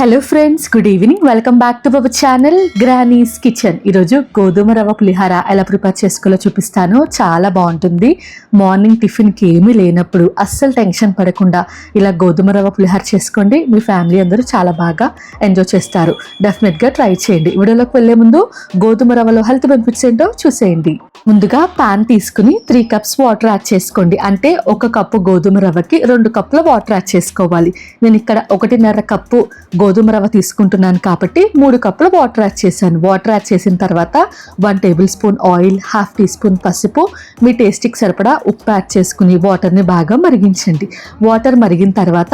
Hello friends, good evening. Welcome back to our channel granny's kitchen. ఈరోజు గోధుమ రవ్వ పులిహార ఎలా ప్రిపేర్ చేసుకోవాలో చూపిస్తాను. చాలా బాగుంటుంది. మార్నింగ్ టిఫిన్కి ఏమీ లేనప్పుడు అస్సలు టెన్షన్ పడకుండా ఇలా గోధుమ రవ్వ పులిహార చేసుకోండి. మీ ఫ్యామిలీ అందరూ చాలా బాగా ఎంజాయ్ చేస్తారు. డెఫినెట్గా ట్రై చేయండి. వీడియోలోకి వెళ్ళే ముందు గోధుమ రవ్వలో హెల్త్ బెనిఫిట్స్ ఏంటో చూసేయండి. ముందుగా పాన్ తీసుకుని 3 కప్స్ వాటర్ యాడ్ చేసుకోండి. అంటే 1 కప్పు గోధుమ రవ్వకి 2 కప్పుల వాటర్ యాడ్ చేసుకోవాలి. నేను ఇక్కడ 1.5 కప్పు గోధుమ రవ్వ తీసుకుంటున్నాను కాబట్టి 3 కప్పుల వాటర్ యాడ్ చేశాను. వాటర్ యాడ్ చేసిన తర్వాత 1 tablespoon oil, 1/2 teaspoon పసుపు, మీ టేస్ట్కి సరిపడా ఉప్పు యాడ్ చేసుకుని వాటర్ని బాగా మరిగించండి. వాటర్ మరిగిన తర్వాత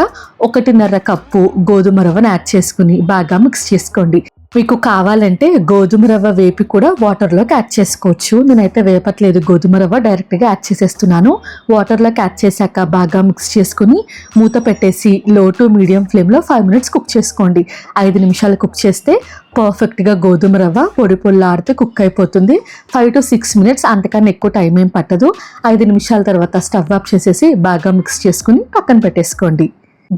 1.5 కప్పు గోధుమ రవ్వను యాడ్ చేసుకుని బాగా మిక్స్ చేసుకోండి. మీకు కావాలంటే గోధుమ రవ్వ వేపి కూడా వాటర్లోకి యాడ్ చేసుకోవచ్చు. నేనైతే వేపట్లేదు, గోధుమ రవ్వ డైరెక్ట్గా యాడ్ చేసేస్తున్నాను. వాటర్లోకి యాడ్ చేశాక బాగా మిక్స్ చేసుకుని మూత పెట్టేసి లో టు మీడియం ఫ్లేమ్లో 5 మినిట్స్ కుక్ చేసుకోండి. 5 నిమిషాలు కుక్ చేస్తే పర్ఫెక్ట్గా గోధుమ రవ్వ పొడి పొల్లాడితే కుక్ అయిపోతుంది. 5 to 6 మినిట్స్, అంతకన్నా ఎక్కువ టైం ఏం పట్టదు. 5 నిమిషాల తర్వాత స్టవ్ ఆఫ్ చేసేసి బాగా మిక్స్ చేసుకుని పక్కన పెట్టేసుకోండి.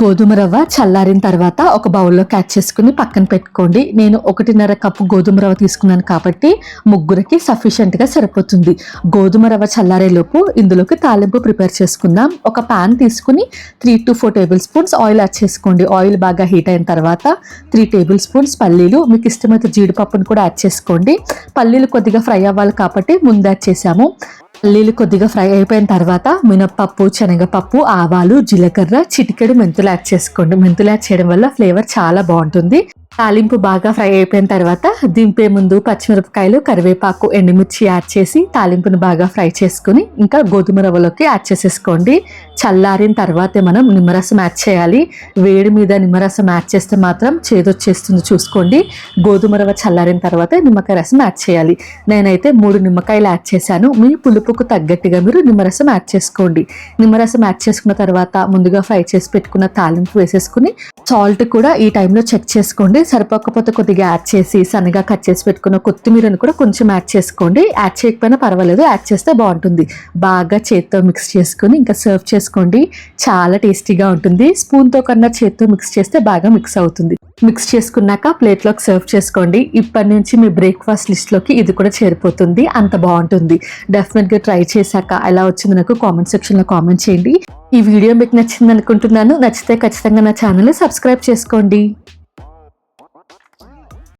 గోధుమ రవ్వ చల్లారిన తర్వాత ఒక బౌల్లో క్యాచ్ చేసుకుని పక్కన పెట్టుకోండి. నేను 1.5 కప్పు గోధుమ రవ్వ తీసుకున్నాను కాబట్టి ముగ్గురికి సఫిషియెంట్గా సరిపోతుంది. గోధుమ రవ్వ చల్లారేలోపు ఇందులోకి తాలింపు ప్రిపేర్ చేసుకుందాం. ఒక పాన్ తీసుకుని 3 to 4 table spoons oil add చేసుకోండి. ఆయిల్ బాగా హీట్ అయిన తర్వాత 3 టేబుల్ స్పూన్స్ పల్లీలు, మీకు ఇష్టమైతే జీడిపప్పును కూడా యాడ్ చేసుకోండి. పల్లీలు కొద్దిగా ఫ్రై అవ్వాలి కాబట్టి ముందు యాడ్ చేసాము. పల్లీలు కొద్దిగా ఫ్రై అయిపోయిన తర్వాత మినపప్పు, శనగపప్పు, ఆవాలు, జీలకర్ర, చిటికెడు మెంతులు యాడ్ చేసుకోండి. మెంతులు యాడ్ చేయడం వల్ల ఫ్లేవర్ చాలా బాగుంటుంది. తాలింపు బాగా ఫ్రై అయిపోయిన తర్వాత దింపే ముందు పచ్చిమిరపకాయలు, కరివేపాకు, ఎండుమిర్చి యాడ్ చేసి తాలింపును బాగా ఫ్రై చేసుకుని ఇంకా గోధుమ రవ్వలోకి యాడ్ చేసేసుకోండి. చల్లారిన తర్వాతే మనం నిమ్మరసం యాడ్ చేయాలి. వేడి మీద నిమ్మరసం యాడ్ చేస్తే మాత్రం చేదొచ్చేస్తుంది, చూసుకోండి. గోధుమ రవ్వ చల్లారిన తర్వాత నిమ్మకాయ రసం యాడ్ చేయాలి. నేనైతే 3 నిమ్మకాయలు యాడ్ చేశాను. మీ పులుపుకు తగ్గట్టుగా మీరు నిమ్మరసం యాడ్ చేసుకోండి. నిమ్మరసం యాడ్ చేసుకున్న తర్వాత ముందుగా ఫ్రై చేసి పెట్టుకున్న తాలింపు వేసేసుకుని సాల్ట్ కూడా ఈ టైంలో చెక్ చేసుకోండి. సరిపోకపోతే కొద్దిగా యాడ్ చేసి సన్నగా కట్ చేసి పెట్టుకున్న కొత్తిమీరను కూడా కొంచెం యాడ్ చేసుకోండి. యాడ్ చేయకపోయినా పర్వాలేదు, యాడ్ చేస్తే బాగుంటుంది. బాగా చేత్తో మిక్స్ చేసుకుని ఇంకా సర్వ్ చేసుకోండి. చాలా టేస్టీగా ఉంటుంది. స్పూన్తో కన్నా చేత్తో మిక్స్ చేస్తే బాగా మిక్స్ అవుతుంది. మిక్స్ చేసుకున్నాక ప్లేట్లోకి సర్వ్ చేసుకోండి. ఇప్పటి నుంచి మీ బ్రేక్ఫాస్ట్ లిస్ట్లోకి ఇది కూడా చేరిపోతుంది. అంత బాగుంటుంది. డెఫినెట్గా ట్రై చేశాక ఎలా వచ్చింది నాకు కామెంట్ సెక్షన్లో కామెంట్ చేయండి. ఈ వీడియో మీకు నచ్చింది అనుకుంటున్నాను. నచ్చితే ఖచ్చితంగా నా ఛానల్ని సబ్స్క్రైబ్ చేసుకోండి.